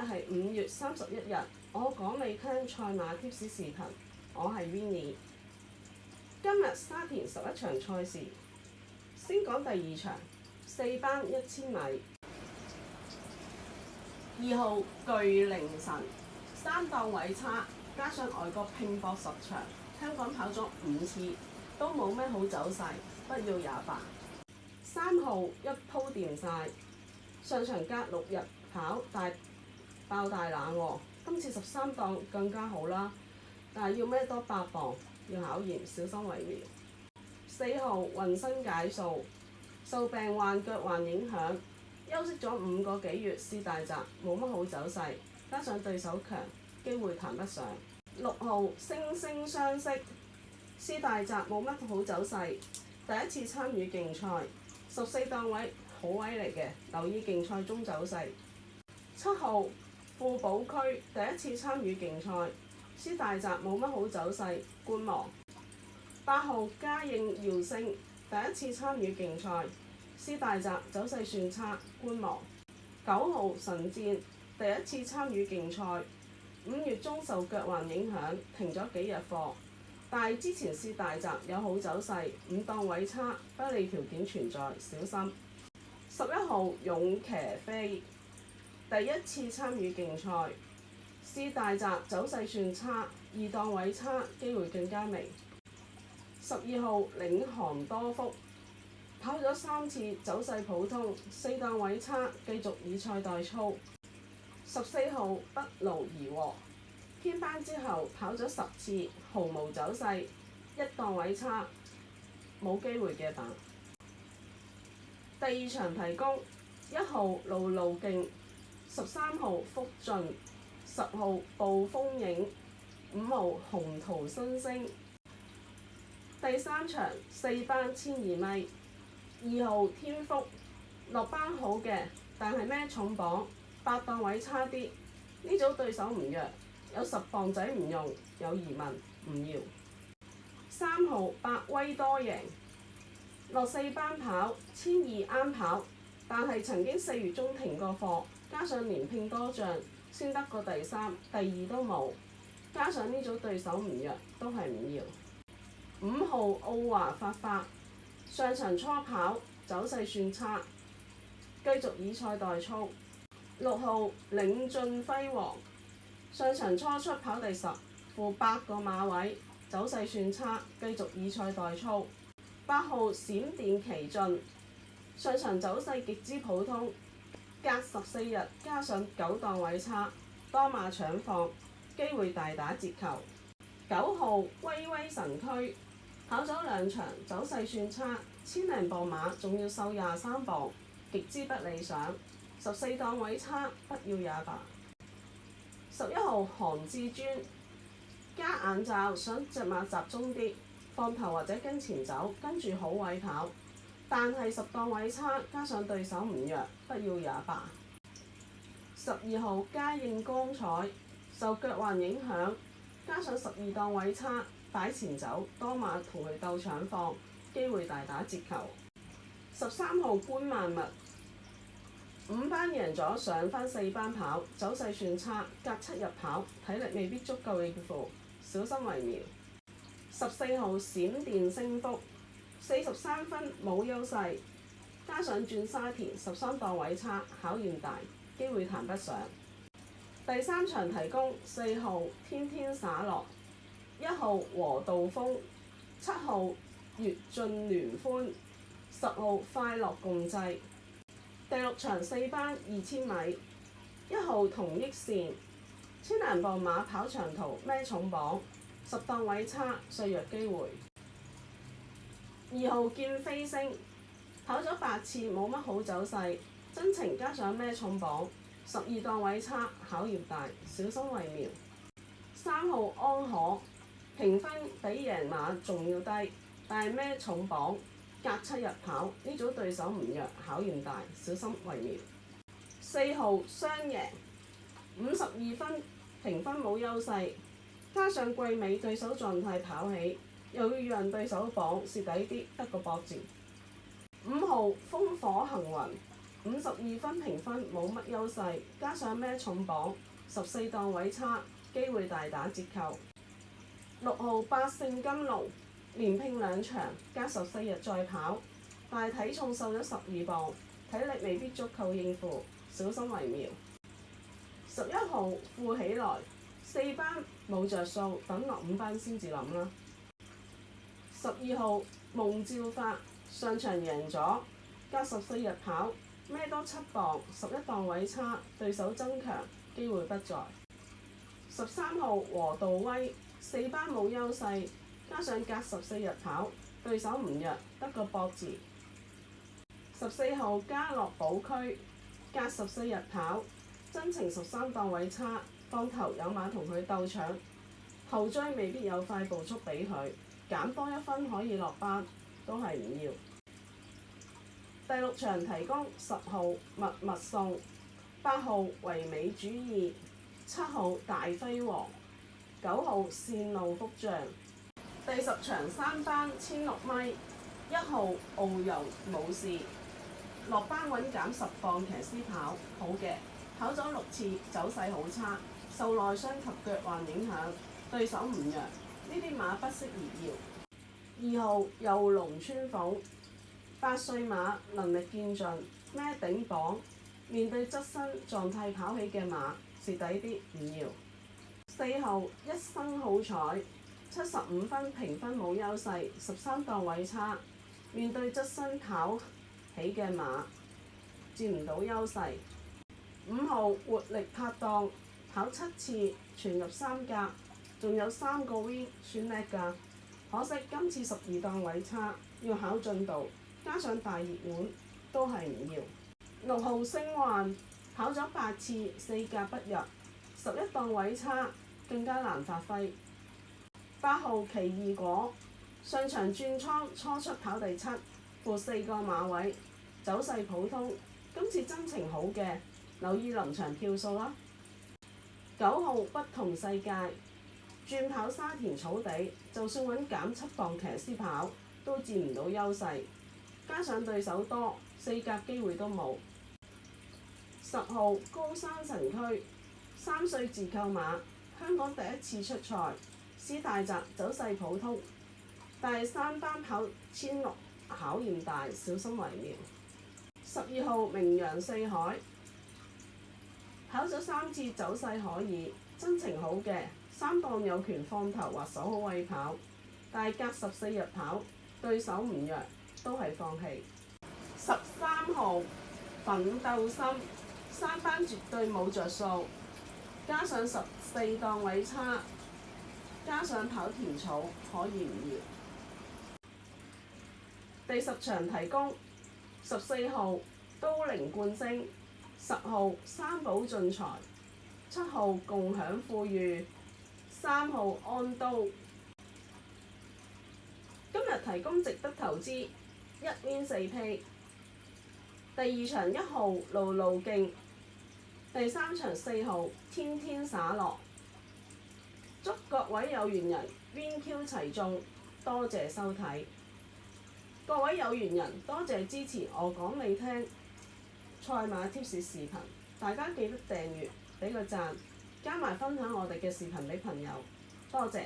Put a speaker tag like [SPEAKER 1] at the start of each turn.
[SPEAKER 1] 係5月31日，我講你聽賽馬貼士視頻，我係 Winnie。今日沙田11場賽事，先講第2場4班1000米。2號巨靈神3檔位差，加上外國拼搏10場，香港跑咗5次，都冇咩好走勢，不要也罷。3號一鋪掂晒，上場隔6日跑爆大冷喎，今次13檔更加好啦，但係要孭多8磅，要考驗，小心為妙。4號渾身解數，受病患腳患影響，休息咗5個幾月，試大閘冇乜好走勢，加上對手強，機會談不上。6號惺惺相惜，試大閘冇乜好走勢，第一次參與競賽，14檔位好位嚟嘅，留意競賽中走勢。7號富寶區第一次參與競賽，試大閘冇乜好走勢，觀望。8號嘉應耀星第一次參與競賽，試大閘走勢算差，觀望。9號神戰第一次參與競賽，5月中受腳患影響停咗幾日課，但係之前試大閘有好走勢，5檔位差，不利條件存在，小心。11號勇騎飛第一次參與競賽，試大閘走勢算差，2檔位差，機會更加微。12號領航多福跑咗3次，走勢普通，4檔位差，繼續以賽代操。14號不勞而獲編班之後跑咗10次，毫無走勢，1檔位差，冇機會嘅打。第2場提供1號路路徑，13號福進，10號暴風影，5號紅桃新星。第3場4班1200米，2號天福落班好嘅，但係孭重磅，8檔位差啲，呢組對手唔弱，有10磅仔唔用，有疑問唔要。3號百威多贏落4班跑1200啱跑，但係曾經4月中停過課，加上連拼多仗先得個第3、第2都冇，加上呢組對手唔弱，都係唔要。5號奧華發上場初跑走勢算差，繼續以賽代操。6號領進輝煌上場初出跑第10，負8個馬位，走勢算差，繼續以賽代操。8號閃電奇進上場走勢極之普通，隔14日加上9檔位差，多馬搶放，機會大打折扣。9號威神區跑咗2場，走勢算差，1000零磅馬仲要瘦23磅，極之不理想。14檔位差，不要也罷。11號韓至尊加眼罩，想隻馬集中啲，放頭或者跟前走，跟住好位跑，但係10檔位差，加上對手唔弱，不要也罷。12號嘉應光彩受腳患影響，加上12檔位差，擺前走，多馬同佢鬥搶放，機會大打折扣。13號觀萬物5班贏咗，上返4班跑，走勢算差，隔7日跑，體力未必足夠應付，小心為妙。14號閃電升福43分冇優勢，加上轉沙田13檔位差，考驗大，機會談不上。第3場提供4號天天灑落，1號和道風，7號粵進聯歡，10號快樂共濟。第6場4班2000米，1號同益線，1000零磅馬跑長途孭重磅，10檔位差，削弱機會。2號見飛星跑咗8次冇乜好走勢，真情加上孭重磅，12檔位差，考驗大，小心為妙。3號安可評分比贏馬仲要低，但係孭重磅，隔7日跑，呢組對手唔弱，考驗大，小心為妙。4號雙贏52分，評分冇優勢，加上季尾對手狀態跑起，又要讓對手磅蝕底啲，得個搏字。5號風火行雲52分評分冇乜優勢，加上孭重磅，14檔位差，機會大打折扣。6號百勝金龍連拼2場加14日再跑，但係體重瘦咗12磅，體力未必足夠應付，小心為妙。11號富起來4班冇着數，等落5班先至諗啦。12號夢照發上場贏咗，隔14日跑孭多7磅，11檔位差，對手增強，機會不在。13號和道威4班冇優勢，加上隔14日跑，對手唔弱，得個搏字。14號嘉樂寶區隔14日跑，真情13檔位差，當頭有馬同佢鬥搶，後追未必有快步速俾佢，減多1分可以落班，都係唔要。第6場提供10號密密送，8號唯美主義，7號大輝煌，9號線路福將。第10場3班16米，1號遨遊武士落班穩減10磅騎師跑，好嘅，跑咗6次，走勢好差，受內傷及腳患影響，對手唔弱，呢啲馬不適宜要。2號右龍穿鳳，8歲馬能力見盡，孭頂磅，面對側身狀態跑起嘅馬，蝕底啲唔要。4號一生好彩，75分評分冇優勢，13檔位差，面對側身跑起嘅馬，佔唔到優勢。5號活力拍檔跑7次，全入3甲，仲有3個 win， 算叻㗎。可惜今次12檔位差，要考進度，加上大熱門，都係唔要。6號星幻跑咗8次，4甲不入，11檔位差，更加難發揮。8號奇異果上場轉倉，初出跑第7，負4個馬位，走勢普通。今次真情好嘅，留意臨場票數啦。9號不同世界轉跑沙田草地，就算揾減7磅騎師跑，都佔唔到優勢，加上對手多，4甲機會都冇。10號高山神區3歲自購馬，香港第一次出賽，師大澤走勢普通，但係3班跑1600考驗大，小心為妙。12號名揚四海跑咗3次，走勢可以，真情好嘅，3檔有權放頭或守好位跑，但係隔14日跑，對手唔弱，都係放棄。13號奮鬥心3班絕對冇着數，加上14檔位差，加上跑田草，可以唔要。第10場提供14號都靈冠星，10號三寶進財，7號共享富裕，3號安都。今日提供值得投資，1 win 4 pay。第2場1號路路徑，第3場4號天天灑落。祝各位有緣人 win Q 齊中，多謝收睇。各位有緣人，多謝支持我講你聽賽馬貼士視頻，大家記得訂閱，俾個讚，加埋分享我哋嘅視頻俾朋友，多謝。